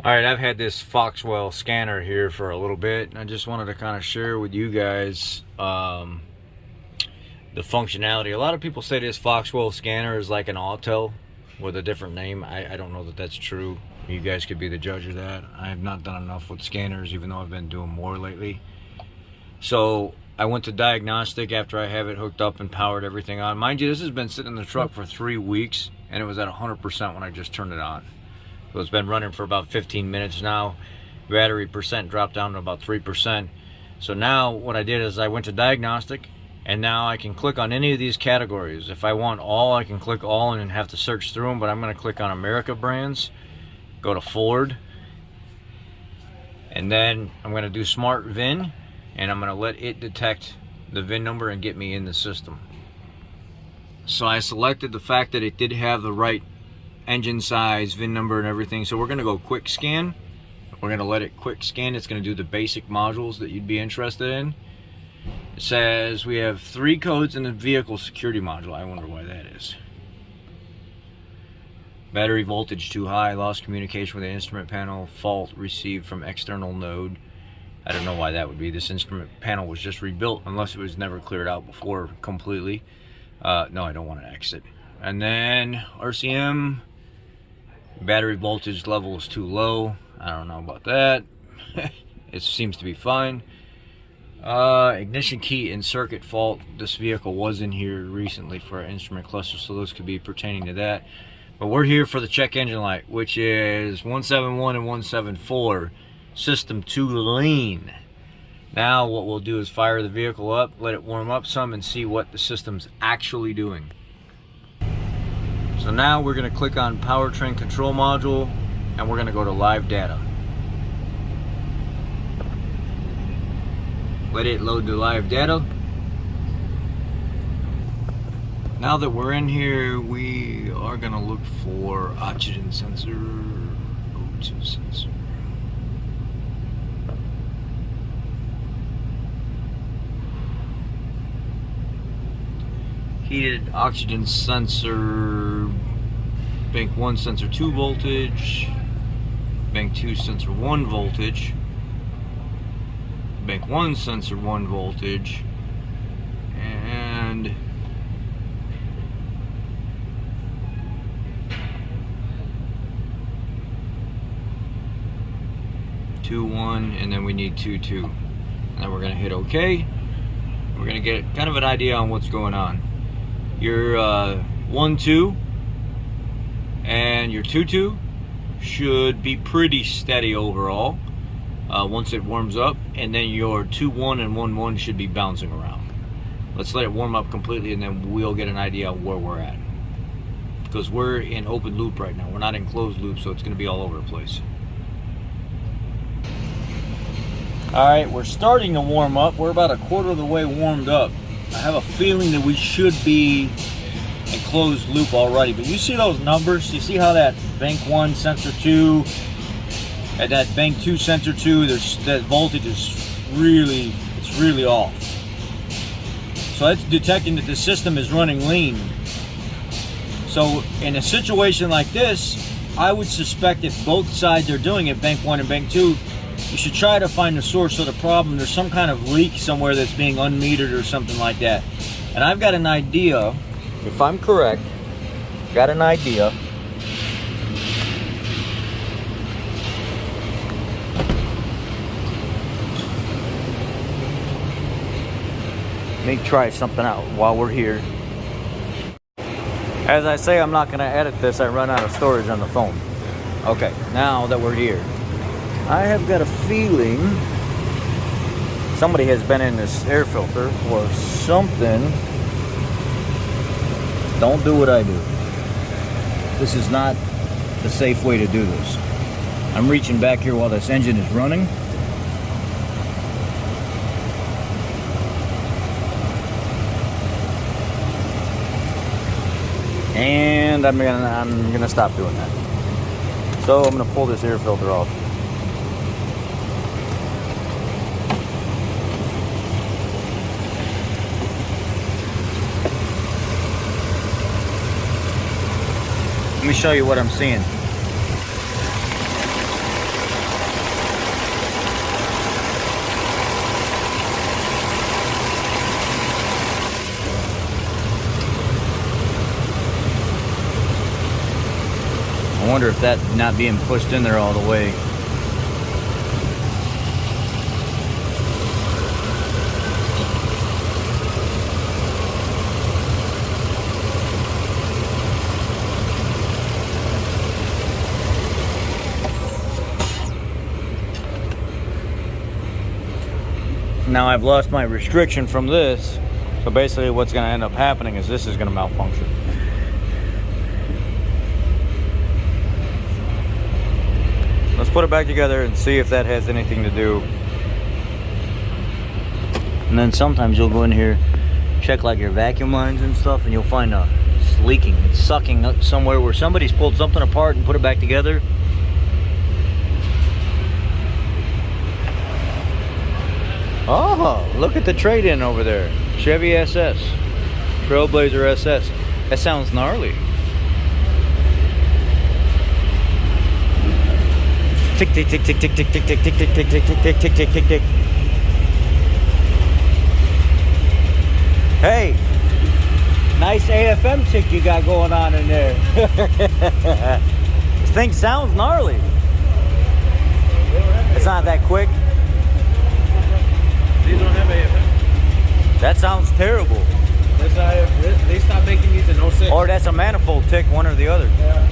Alright, I've had this Foxwell scanner here for a little bit, and I just wanted to kind of share with you guys the functionality. A lot of people say this Foxwell scanner is like an Ancel with a different name. I don't know that that's true. You guys could be the judge of that. I have not done enough with scanners, even though I've been doing more lately. So I went to diagnostic after I have it hooked up and powered everything on. Mind you, this has been sitting in the truck for 3 weeks, and it was at 100% when I just turned it on. So it's been running for about 15 minutes now. Battery percent dropped down to about 3%. So now what I did is I went to diagnostic, and now I can click on any of these categories. If I want all, I can click all and have to search through them, but I'm going to click on America brands, go to Ford, and then I'm going to do Smart VIN, and I'm going to let it detect the VIN number and get me in the system. So I selected the fact that it did have the right engine size, VIN number, and everything. So we're going to go quick scan. We're going to let it quick scan. It's going to do the basic modules that you'd be interested in. It says we have 3 codes in the vehicle security module. I wonder why that is. Battery voltage too high, lost communication with the instrument panel, fault received from external node. I don't know why that would be. This instrument panel was just rebuilt, unless it was never cleared out before completely. No, I don't want to exit. And then RCM, battery voltage level is too low. I don't know about that. It seems to be fine. Ignition key and circuit fault. This vehicle was in here recently for our instrument cluster, so those could be pertaining to that. But we're here for the check engine light, which is 171 and 174. System 2 lean. Now what we'll do is fire the vehicle up, let it warm up some, and see what the system's actually doing. So now we're going to click on powertrain control module, and we're going to go to live data. Let it load the live data. Now that we're in here, we are going to look for oxygen sensor, O2 sensor. Heated oxygen sensor, bank 1 sensor 2 voltage, bank 2 sensor 1 voltage, bank 1 sensor 1 voltage, and two 1, and then we need 2 2. Now we're gonna hit OK. We're gonna get kind of an idea on what's going on. Your 1 2 and your 2 2 should be pretty steady overall once it warms up, and then your 2 1 and 1 1 should be bouncing around. Let's let it warm up completely, and then we'll get an idea of where we're at, because we're in open loop right now. We're not in closed loop, so it's going to be all over the place. Alright, we're starting to warm up. We're about a quarter of the way warmed up. I have a feeling that we should be in closed loop already, but you see those numbers? You see how that bank 1 sensor 2 and that bank 2 sensor 2, that voltage is really off. So that's detecting that the system is running lean. So in a situation like this, I would suspect if both sides are doing it, bank 1 and bank 2, you should try to find the source of the problem. There's some kind of leak somewhere that's being unmetered or something like that. And I've got an idea, if I'm correct, got an idea. Let me try something out while we're here. As I say, I'm not going to edit this. I run out of storage on the phone. Okay, now that we're here, I have got a feeling somebody has been in this air filter or something. Don't do what I do. This is not the safe way to do this. I'm reaching back here while this engine is running. And I'm gonna stop doing that. So I'm gonna pull this air filter off. Let me show you what I'm seeing. wonder if that's not being pushed in there all the way. Now I've lost my restriction from this, so basically what's going to end up happening is this is going to malfunction. Let's put it back together and see if that has anything to do. And then sometimes you'll go in here, check like your vacuum lines and stuff, and you'll find it's leaking. It's sucking up somewhere where somebody's pulled something apart and put it back together. Oh, look at the trade-in over there. Chevy SS. Trailblazer SS. That sounds gnarly. Tick, tick, tick, tick, tick, tick, tick, tick, tick, tick, tick, tick, tick, tick, tick, tick, tick, tick. Hey, nice AFM tick you got going on in there. This thing sounds gnarly. It's not that quick. These don't have AFM. That sounds terrible. They stopped making these in 06. Or that's a manifold tick, one or the other. Yeah.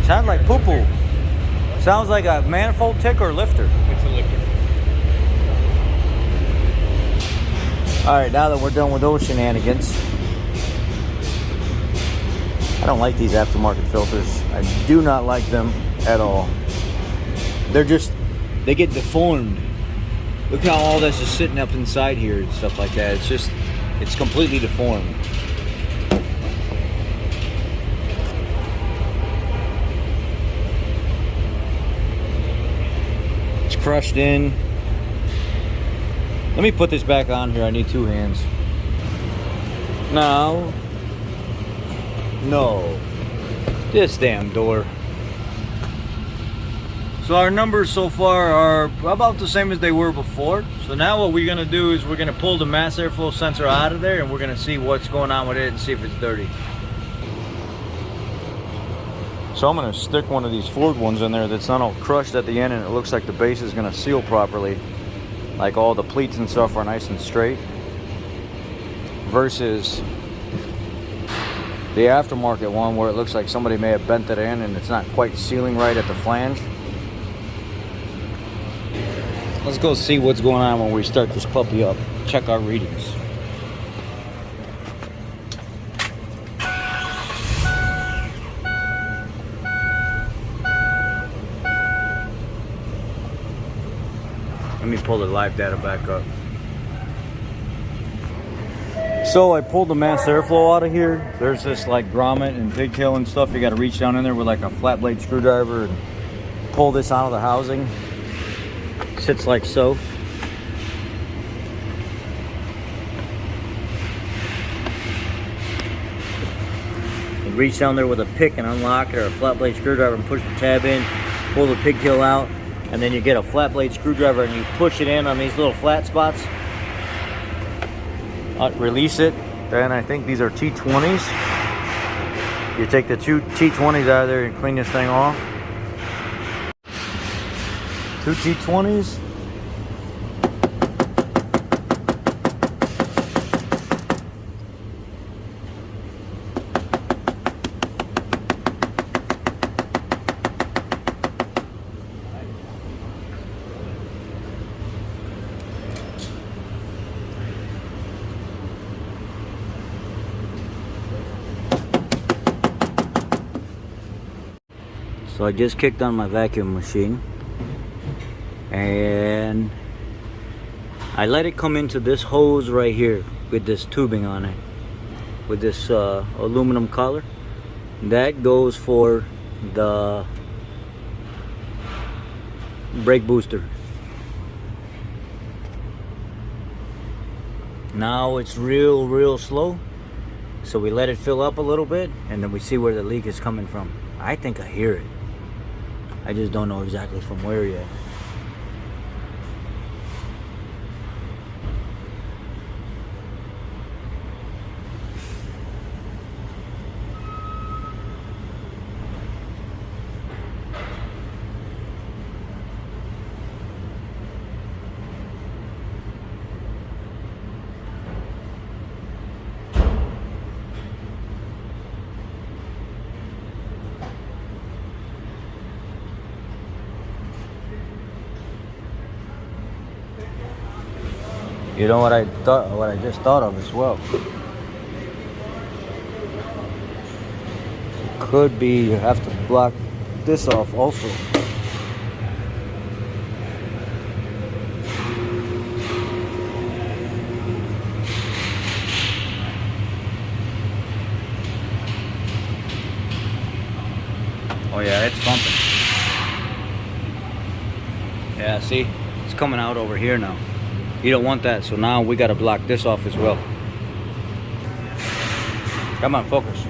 Sounds like poo-poo. Sounds like a manifold tick or lifter. It's a lifter. Alright, now that we're done with those shenanigans, I don't like these aftermarket filters. I do not like them at all. They get deformed. Look how all this is sitting up inside here and stuff like that. It's completely deformed. It's crushed in. Let me put this back on here. I need two hands. No. This damn door. So our numbers so far are about the same as they were before. So now what we're going to do is we're going to pull the mass airflow sensor out of there and we're going to see what's going on with it and see if it's dirty. So I'm going to stick one of these Ford ones in there that's not all crushed at the end and it looks like the base is going to seal properly. Like all the pleats and stuff are nice and straight. Versus the aftermarket one where it looks like somebody may have bent it in and it's not quite sealing right at the flange. Let's go see what's going on when we start this puppy up. Check our readings. Let me pull the live data back up. So I pulled the mass airflow out of here. There's this like grommet and pigtail and stuff. You got to reach down in there with like a flat blade screwdriver and pull this out of the housing. Sits like so. You reach down there with a pick and unlock it, or a flat blade screwdriver and push the tab in, pull the pigtail out, and then you get a flat blade screwdriver and you push it in on these little flat spots. Release it. Then I think these are T20s. You take the two T20s out of there and clean this thing off. Two T20s. So I just kicked on my vacuum machine and I let it come into this hose right here with this tubing on it, with this aluminum collar. That goes for the brake booster. Now it's real slow, so we let it fill up a little bit and then we see where the leak is coming from. I think I hear it. I just don't know exactly from where yet. You know what I thought? What I just thought of as well. Could be you have to block this off also. Oh yeah, it's bumping. Yeah, see? It's coming out over here now. You don't want that, so now we gotta block this off as well. Come on, focus.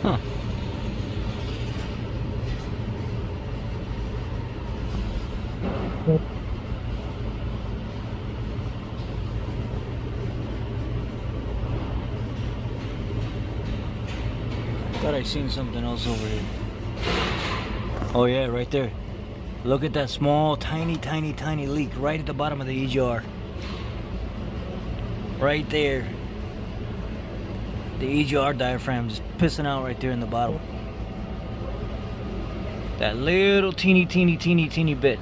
Huh. Thought I seen something else over here. Oh yeah, right there. Look at that small, tiny leak right at the bottom of the EGR. Right there. The EGR diaphragm is pissing out right there in the bottom. That little teeny bit.